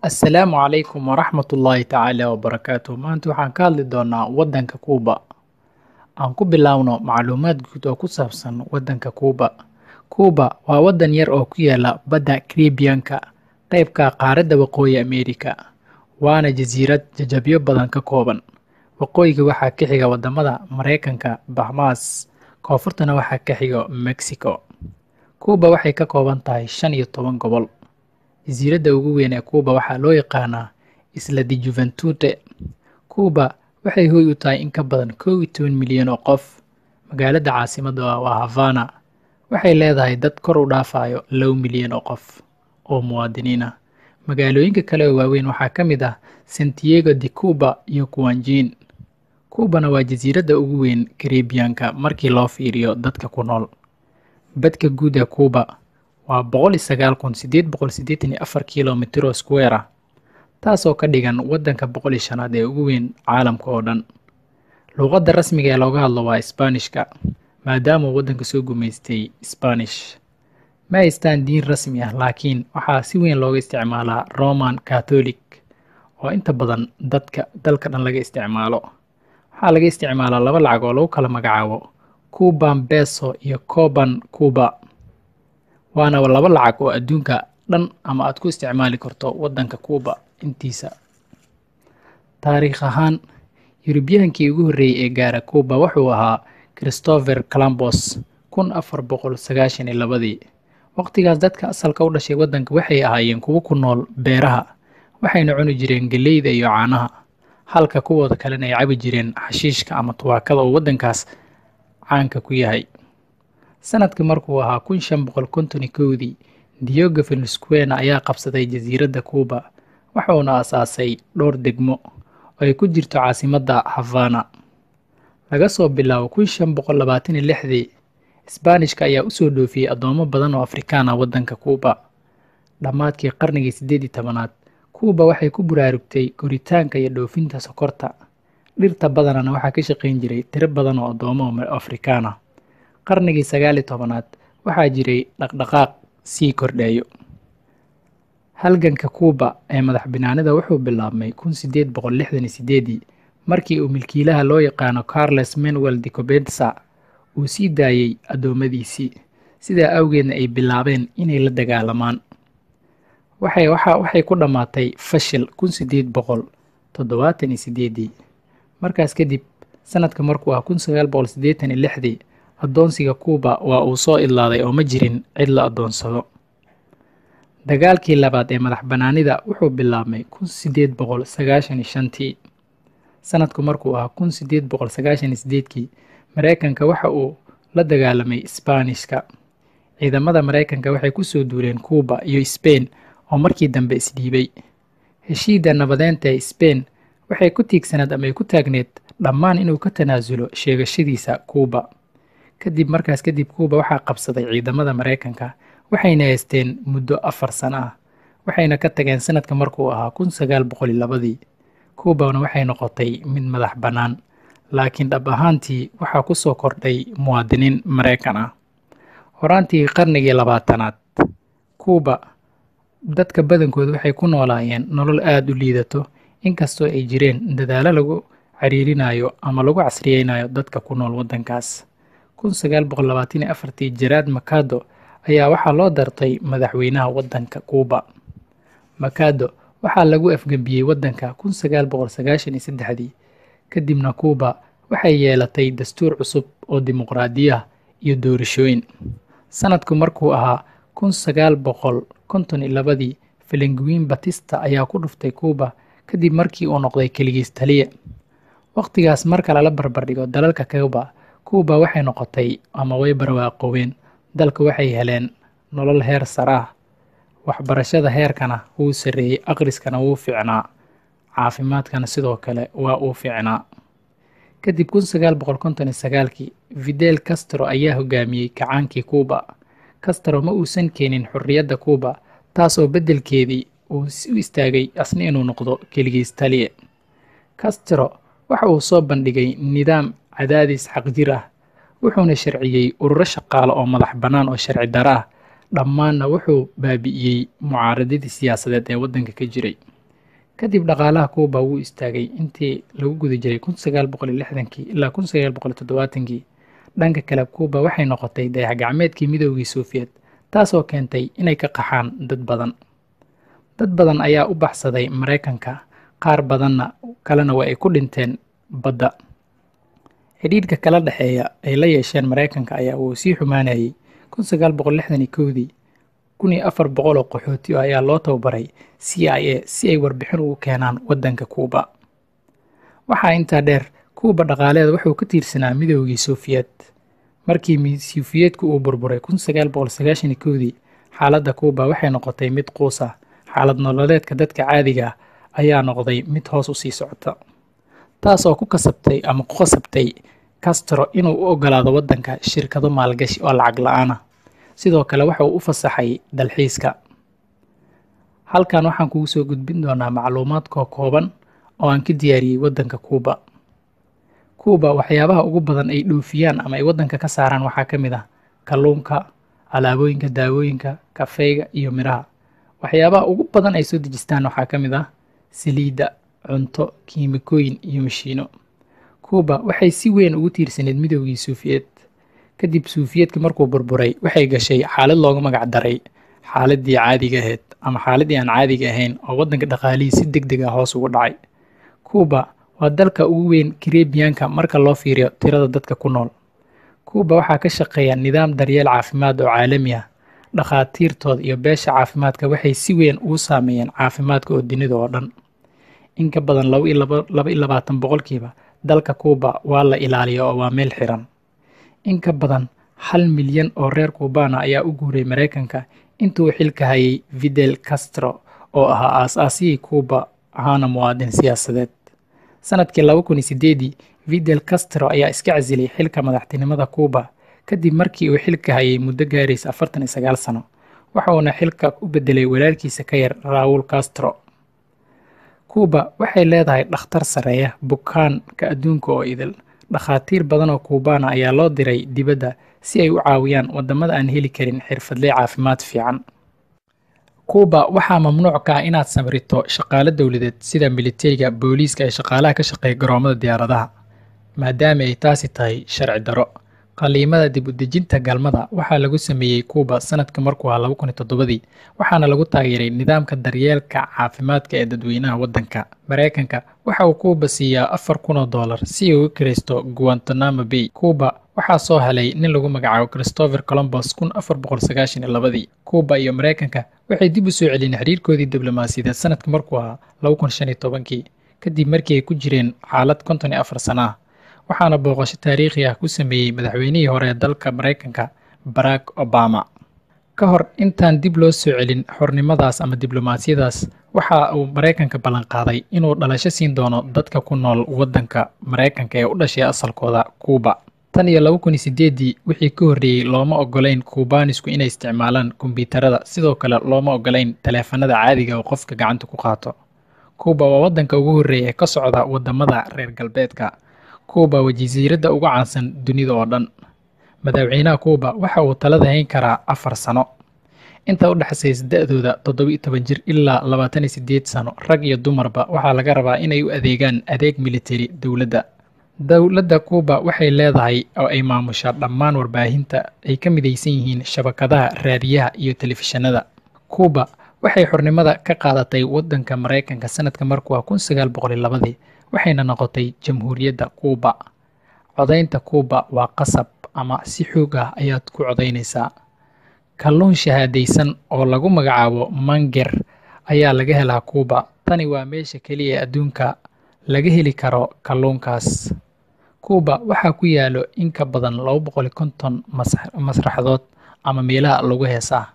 Assalaamu calaykum waraxmatullaahi tacaala wabarakaatuh. Maanta waxaan ka hadli doonaa waddanka Kuuba. Aan ku bilaawno macluumaad guud oo ku saabsan waddanka Kuuba. Kuuba waa waddan yar oo ku yaala badda Caribbean-ka, qaybka qaaradda Waqooyi Ameerika, waana jasiirad jajabyo badan ka kooban. Waqooyiga waxaa ka xiga wadamada Mareykanka, Bahamas, koonfurtana waxaa ka xiga Mexico. Kuuba waxay ka kooban tahay 15 gobol. Jasiiradda ugu weyn ee Kuuba waxaa loo yaqaanaa Isla de Juventude. Kuuba waxay hoy u tahay in ka badan 11 milyan oo qof. Magaalada caasimadda waa Havana. Waxay leedahay dad kor u dhaafayo 2 milyan oo qof oo muwaadiniin ah. Magaalooyinka kale oo waaweyn waxaa ka mid ah Santiago de Cuba iyo Kuanjin. Kuubana waa jasiiradda ugu weyn Caribbean-ka markii loo fiiriyo dadka ku nool. Badka guud ee Kuuba waa 109,884 kiilomitir square ah, taasoo ka dhigan waddanka 105aad ee ugu weyn caalamka oo dhan. Luqadda rasmiga ee looga hadlo waa Isbaanishka, maadaama uu waddanka soo gumaystay Spanish. Ma haystaan diin rasmi ah, laakiin waxaa si weyn looga isticmaalaa Roman Catholic oo inta badan dalka dhan laga isticmaalo. Waxaa laga isticmaalaa 2 lacag oo lagu kala magacaabo Cuban Peso iyo Coban Cuba, waana 2 lacag oo adduunka dhan ama aad ku isticmaali karto waddanka Kuuba intiisa. Taariikh ahaan, Yurubyaankii ugu horreeyay ee gaara Kuuba wuxuu ahaa Christopher Columbus 1492. Waqtigaas dadka asalka u dhashay waddanka waxay ahaayeen kuwo ku nool beeraha, waxayna cuni jireen galleyda iyo caanaha, halka kuwooda kalena ay cabi jireen xashiishka ama tubaakada oo waddankaas caanka ku yahay. Sanadkii markuu ahaa 1551, Diego Velasquez ayaa qabsaday jasiiradda Kuuba, wuxuuna aasaasay dhowr degmo oo ay ku jirto caasimadda Havana. Laga soo bilaabo 1526, Isbaanishka ayaa u soo dhoofiyay addoomo badan oo Afrikaan ah waddanka Kuuba. Dhammaadkii qarnigii 18aad, Kuuba waxay ku baraarugtay koritaanka iyo dhoofinta sokorta. Dhirta badanana waxaa ka shaqayn jiray tiro badan oo addoomo Afrikaan ah. Qarnigii 19aad waxaa jiray dhaqdhaqaaq sii kordhayo. Halganka Kuuba ee madax-bannaanida wuxuu bilaabmay 1868 markii uu milkiilaha loo yaqaano Carlos Manuel de Coberta uu sii daayay addoommadiisii, sidaa awgeedna ay bilaabeen inay la dagaalamaan. Waxay ku dhammaatay fashil 1878. Markaas kadib, sanadka markuu ahaa 1986, addoonsiga Kuuba waa uu soo idlaaday oo ma jirin cid la addoonsado. Dagaalkii labaad ee madax-bannaanida wuxuu bilaabmay 1895. Sanadku markuu ahaa 1898, Mareykanka waxa uu la dagaalamay Isbaanishka. Ciidamada Mareykanka waxay ku soo duuleen Kuuba iyo Spain oo markii dambe isdhiibay. Heshiidda nabadeynta ee Spain waxay ku tiigsanayd ama ay ku taagneed dhammaan inuu ka tanaasulo sheegashadiisa Kuuba. Markaas kadib Kuuba waxaa qabsaday ciidamada Mareykanka, waxayna haysteen muddo 4 sano ah, waxayna ka tageen sanadka markuu ahaa 1902. Kuubana waxay noqotay mid madax bannaan, laakiin dhab ahaantii waxaa ku soo kordhay muwaadiniin Mareykan ah. Horaantii qarnigii 20aad, Kuuba dadka badankooda waxay ku noolaayeen nolol aad u liidato, inkastoo ay jireen dadaallo lagu ciriirinayo ama lagu casriyeynayo dadka ku nool waddankaas. 1924, Gerard Mercado ayaa waxaa loo doortay madaxweynaha waddanka Kuuba. Mercado waxaa lagu afgembiyey waddanka 1993, kadibna Kuuba waxay yeelatay dastuur cusub oo dimuqraadiya iyo doorashooyin. Sanadku markuu ahaa 1952, Franklin Batista ayaa ku dhuftay Kuuba kadib markii uu noqday keligiis taliye. Waqtigaas marka lala barbardhigo dalalka Kuuba waxay noqotay ama way barwaaqoobeen. Dalka waxay heleen nolol heer sare ah, waxbarashada heerkana wuu sarreeyay, akhriskana wuu fiicnaa, caafimaadkana sidoo kale waa uu fiicnaa. Kadib 1959, Fidel Castro ayaa hogaamiyey kacaankii Kuuba. Castro ma uusan keenin xorriyadda Kuuba, taasoo beddelkeedii uu u istaagay asna inuu noqdo keligiis taliye. Castro waxa uu soo bandhigay nidaam cadaadis xaqjir ah, wuxuuna sharciyey ururo shaqaale oo madax bannaan oo sharci darro ah, dhammaanna wuxuu baabi'iyey mucaaradadii siyaasadeed ee waddanka ka jiray. kadib dhaqaalaha Kuuba wuu istaagay intii lagu guda jiray 1960kii ilaa 1970kii. Dhanka kale, Kuuba waxay noqotay dayax-gacmeedkii Midoogii Soviet, taasoo keentay inay ka qaxaan dad badan. Dad badan ayaa u baxsaday Mareykanka, qaar badanna kalena waa ay ku dhinteen badda. Xidhiidhka kala dhexeeya ay la yeesheen Mareykanka ayaa uu sii xumaanayay. 1961dii, 1400 oo qaxooti ayaa loo tababaray CIA si ay warbixin ugu keenaan waddanka Kuuba. Waxaa intaa dheer, Kuuba dhaqaaleeda wuxuu ka tiirsanaa Midoogii Soviet. Markii Sovietku uu burburay 1991dii, xaaladda Kuuba waxay noqotay mid quus ah. Xaalad nololeedka dadka caadiga ah ayaa noqday mid hoos u sii socota, taasoo ku qasabtay Castro inuu u ogolaado waddanka shirkado maalgashi oo lacag la'aan ah. Sidoo kale waxa uu u fasaxay dalxiiska. Halkan waxaan kugu soo gudbin doonaa macluumaad kooban oo aan ka diyaariyey waddanka Kuuba. Kuuba waxyaabaha ugu badan ay dhoofiyaan ama ay waddanka ka saaraan waxaa ka mid ah kalluunka, alaabooyinka daawooyinka, kafeega iyo miraha. Waxyaabaha ugu badan ay soo dejistaan waxaa ka mid ah saliidda, cunto, kiimikooyin iyo mashiino. Kuuba waxay si weyn ugu tiirsaneyd Midoogii Soviet. Kadib Soviet-ka markuu burburay, waxay gashay xaalad loogu magac daray xaaladii caadiga ahayd ama xaaladii aan caadiga ahayn oo waddanka dhaqaalihiisa si degdeg ah hoos ugu dhacay. Kuuba waa dalka ugu weyn Caribbean-ka marka loo fiiriyo tirada dadka ku nool. Kuuba waxaa ka shaqeeya nidaam daryeel caafimaad oo caalami ah. Dhakhaatiirtooda iyo beesha caafimaadka waxay si weyn ugu saameeyeen caafimaadka oo dunida oo dhan. In ka badan 22% dalka Kuuba waa la ilaaliyo oo waa meel xiran. In ka badan 1 milyan oo reer Kuubaan ayaa u guuray Mareykanka intuu xilka hayay Fidel Castro oo ahaa aasaasihii Kuuba ahaana muwaadin siyaasadeed. Sanadkii 2008, Fidel Castro ayaa iska casilay xilka madaxtinimada Kuuba kadib markii uu xilka hayay muddo gaaraysa 49 sano. Waxa uuna xilka u bedelay walaalkiisa ka yar Raúl Castro. Kuuba waxay leedahay dhakhtar sareeya bukaanka adduunka oo idil. Dhakhaatiir badan oo Kuubaan ayaa loo diray dibadda si ay u caawiyaan wadamada aan heli karin xirfadle caafimaad fiican. Kuuba waxaa mamnuuc ka ah inaad sabrito shaqaale dawladeed sida militariga, booliiska iyo shaqaalaha ka shaqeeya garoomada diyaaradaha, maadaama ay taasi tahay sharci darro. Qaliimada dib u dejinta galmada waxaa lagu sameeyey Kuuba sanadka markuu ahaa 2007, waxaana lagu taageeray nidaamka daryeelka caafimaadka ee dadweynaha waddanka. Mareykanka waxa uu Kuuba siiyaa $4,000 si uu u kiraysto Guantanamo Bay. Kuuba waxaa soo helay nin lagu magacaabo Christopher Columbus 1492. Kuuba iyo Mareykanka waxay dib u soo celiyeen xiriirkoodii diblomaasiyadeed sanadka markuu ahaa 2015 kadib markii ay ku jireen xaalad 54 sano ah. Waxaana booqasho taariikhi ah ku sameeyey madaxweynihii hore ee dalka Mareykanka Barack Obama. Ka hor intaan dib loo soo celin xornimadaas ama diblomaasiyadaas, waxa uu Mareykanka ballan qaaday inuu dhalasho siin doono dadka ku nool waddanka Mareykanka ee u dhashay asalkooda Kuuba. Tan iyo 2008 wixii ka horreeyay looma ogolayn Kuubaanisku inay isticmaalaan kombiyuutarada, sidoo kale looma ogolayn taleefanada caadiga oo qofka gacanta ku qaato. Kuuba waa waddanka ugu horreeya ee ka socda wadamada reer galbeedka. Kuuba waa jasiiradda ugu caansan dunida oo dhan. Madaxweynaha Kuuba waxa uu talada hayn karaa 4 sano. Inta u dhaxaysa da'dooda 17 jir ilaa 28 sano, rag iyo dumarba waxaa laga rabaa inay u adeegaan adeeg militari dowladda. Dowladda Kuuba waxay leedahay oo ay maamushaa dhammaan warbaahinta ay ka midaysan yihiin shabakadaha raadiyaha iyo telefishinada. Kuuba waxay xornimada ka qaadatay waddanka Mareykanka sanadka markuu ahaa 1902, waxayna noqotay Jamhuuriyadda Kuuba. Codaynta Kuuba waa qasab ama si xoog ah ayaad ku codaynaysaa. Kalluun shahaadaysan oo lagu magacaabo manger ayaa laga helaa Kuuba. Tani waa meesha kaliya ee adduunka laga heli karo kalluunkaas. Kuuba waxaa ku yaalo in ka badan 250 masraxadood ama meelaha lagu heesaa.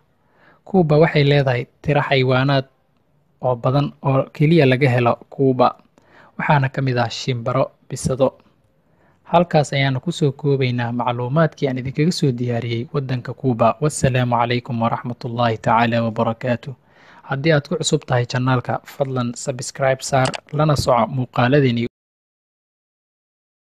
Kuuba waxay leedahay tiro xayawaanaad oo badan oo kaliya laga helo Kuuba, waxaana ka mid ah shimbiro, bisado. Halkaas ayaanu ku soo koobaynaa macluumaadkii aan idinkaga soo diyaariyey waddanka Kuuba. Wassalaamu calaykum waraxmatullaahi tacaala wabarakaatuh. Haddii aad ku cusub tahay channelka, fadlan subscribe saar lana soco muuqaaladeenii